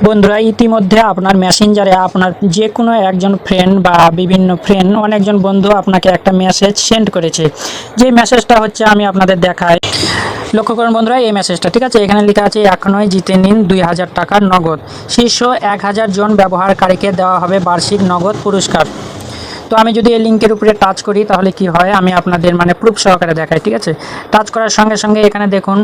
বন্ধুরা, ইতিমধ্যে আপনার মেসেঞ্জারে আপনার যে কোনো একজন ফ্রেন্ড বা বিভিন্ন ফ্রেন্ড অনেকজন বন্ধু আপনাকে একটা মেসেজ সেন্ড করেছে। যে মেসেজটা হচ্ছে আমি আপনাদের দেখাই। লক্ষ্য করুন বন্ধুরা, এই মেসেজটা ঠিক আছে, এখানে লেখা আছে এখনই জিতে নিন 2000 টাকার নগদ। শীর্ষ 1000 জন ব্যবহারকারীকে দেওয়া হবে বার্ষিক নগদ পুরস্কার। তো আমি যদি এই লিঙ্কের উপরে টাচ করি তাহলে কি হয়, আমি আপনাদের প্রুফ সহকারে দেখাই। ঠিক আছে, টাচ করার সঙ্গে সঙ্গে এখানে দেখুন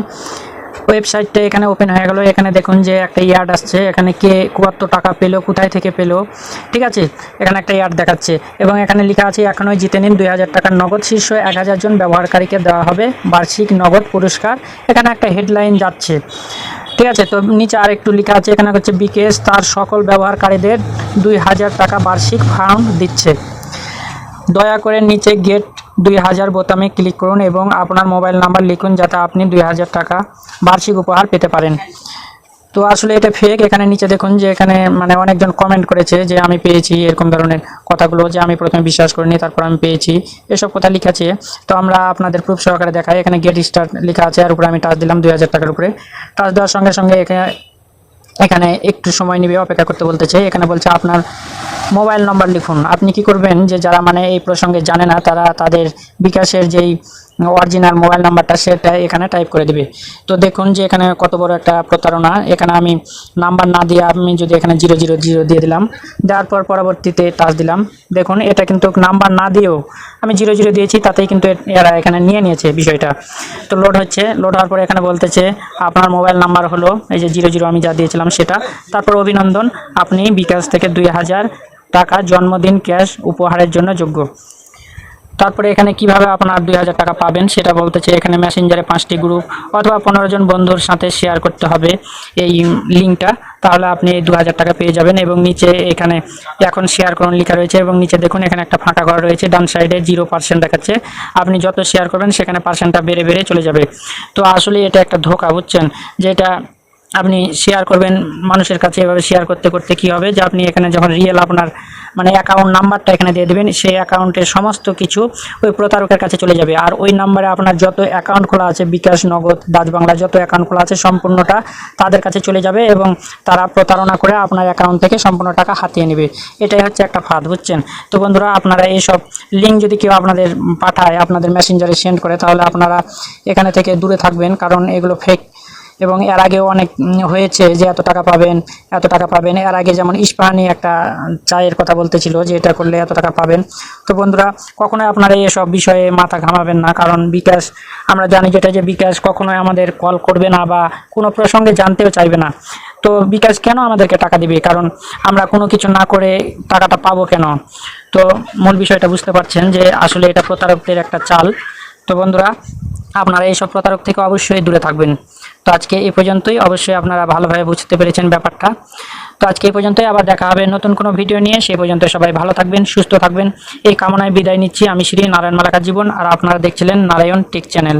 ওয়েবসাইটটা এখানে ওপেন হয়ে গেল। এখানে দেখুন যে একটা ইয়ার্ড আসছে, এখানে কে কত টাকা পেলো, কোথায় থেকে পেলো। ঠিক আছে, এখানে একটা ইয়ার্ড দেখাচ্ছে এবং এখানে লেখা আছে এখনই জিতে নিন 2000 টাকার নগদ। শীর্ষ 1000 জন ব্যবহারকারীকে দেওয়া হবে বার্ষিক নগদ পুরস্কার। এখানে একটা হেডলাইন যাচ্ছে। ঠিক আছে, তো নিচে আর একটু লেখা আছে, এখানে হচ্ছে বিকেএস তার সকল ব্যবহারকারীদের 2000 টাকা বার্ষিক ফান্ড দিচ্ছে। দয়া করে নিচে গেট 2000 বোতামে ক্লিক করুন এবং আপনার মোবাইল নাম্বার লিখুন যাতে আপনি 2000 টাকা বার্ষিক উপহার পেতে পারেন। তো আসলে এটা ফেক। এখানে নিচে দেখুন যে এখানে অনেকজন কমেন্ট করেছে যে আমি পেয়েছি, এরকম ধরনের কথাগুলো, যে আমি প্রথমে বিশ্বাস করিনি তারপর আমি পেয়েছি, এসব কথা লেখা আছে। তো আমরা আপনাদের প্রুফ সহকারে দেখাই। এখানে গেট স্টার্ট লেখা আছে, আর উপরে আমি টাচ দিলাম 2000 টাকার উপরে। টাচ দেওয়ার সঙ্গে সঙ্গে এখানে একটু সময় নিবে, অপেক্ষা করতে বলতেছে। এখানে বলছে আপনার মোবাইল নাম্বার লিখুন। আপনি কি করবেন, যে যারা এই প্রসঙ্গে জানে না তারা তাদের বিকাশের যেই অরিজিনাল মোবাইল নাম্বারটা সেটা এখানে টাইপ করে দিবে। তো দেখুন যে এখানে কত বড় একটা প্রতারণা। এখানে আমি নাম্বার না দিয়ে আমি যদি এখানে 000 দিয়ে দিলাম, দেওয়ার পর পরবর্তীতে টাচ দিলাম, দেখুন এটা কিন্তু নাম্বার না দিয়েও আমি 0 দিয়েছি, তাতেই কিন্তু এরা এখানে নিয়ে নিয়েছে বিষয়টা। তো লোড হচ্ছে, লোড হওয়ার পরে এখানে বলতেছে আপনার মোবাইল নাম্বার হলো এই যে 00 আমি যা দিয়েছিলাম সেটা। তারপর অভিনন্দন, আপনি বিকাশ থেকে 2000 টাকা জন্মদিন ক্যাশ উপহারের জন্য যোগ্য। তারপরে এখানে কিভাবে আপনার 2000 টাকা পাবেন সেটা বলতেছে। এখানে মেসেঞ্জারে 5টি গ্রুপ অথবা 15 জন বন্ধুর সাথে শেয়ার করতে হবে এই লিঙ্কটা, তাহলে আপনি 2000 টাকা পেয়ে যাবেন। এবং নিচে এখানে এখন শেয়ার করুন লেখা রয়েছে এবং নিচে দেখুন এখানে একটা ফাঁকা ঘর রয়েছে, ডান সাইডে 0% দেখাচ্ছে। আপনি যত শেয়ার করবেন সেখানে পার্সেন্টটা বেড়ে বেড়ে চলে যাবে। তো আসলে এটা একটা ধোঁকা, বুঝছেন, যেটা আপনি শেয়ার করবেন মানুষের কাছে। এভাবে শেয়ার করতে করতে কী হবে, যে আপনি এখানে যখন রিয়েল আপনার অ্যাকাউন্ট নাম্বারটা এখানে দিয়ে দেবেন, সেই অ্যাকাউন্টের সমস্ত কিছু ওই প্রতারকের কাছে চলে যাবে। আর ওই নাম্বারে আপনার যত অ্যাকাউন্ট খোলা আছে, বিকাশ, নগদ, ডাচ বাংলা, যত অ্যাকাউন্ট খোলা আছে সম্পূর্ণটা তাদের কাছে চলে যাবে এবং তারা প্রতারণা করে আপনার অ্যাকাউন্ট থেকে সম্পূর্ণ টাকা হাতিয়ে নেবে। এটাই হচ্ছে একটা ফাঁদ, বুঝছেন। তো বন্ধুরা, আপনারা এইসব লিঙ্ক যদি কেউ আপনাদের পাঠায়, আপনাদের মেসেঞ্জারে সেন্ড করে, তাহলে আপনারা এখানে থেকে দূরে থাকবেন, কারণ এগুলো ফেক। এবং এর আগেও অনেক হয়েছে যে এত টাকা পাবেন, এত টাকা পাবেন। এর আগে যেমন ইস্পাহানি একটা চায়ের কথা বলতেছিল যে এটা করলে এত টাকা পাবেন। তো বন্ধুরা, কখনোই আপনারা এসব বিষয়ে মাথা ঘামাবেন না, কারণ বিকাশ, আমরা জানি যেটা, যে বিকাশ কখনোই আমাদের কল করবে না বা কোনো প্রসঙ্গে জানতেও চাইবে না। তো বিকাশ কেন আমাদেরকে টাকা দিবে, কারণ আমরা কোনো কিছু না করে টাকাটা পাবো কেন? তো মূল বিষয়টা বুঝতে পারছেন যে আসলে এটা প্রতারকদের একটা চাল। তো বন্ধুরা, আপনারা এইসব প্রতারক থেকে অবশ্যই দূরে থাকবেন। তো আজকে এই পর্যন্তই। অবশ্যই আপনারা ভালোভাবে বুঝতে পেরেছেন ব্যাপারটা। তো আজকে এই পর্যন্তই, আবার দেখা হবে নতুন কোনো ভিডিও নিয়ে। সেই পর্যন্ত সবাই ভালো থাকবেন, সুস্থ থাকবেন, এই কামনায় বিদায় নিচ্ছি। আমি শ্রী নারায়ণ মালাকার জীবন, আর আপনারা দেখছিলেন নারায়ণ টেক চ্যানেল।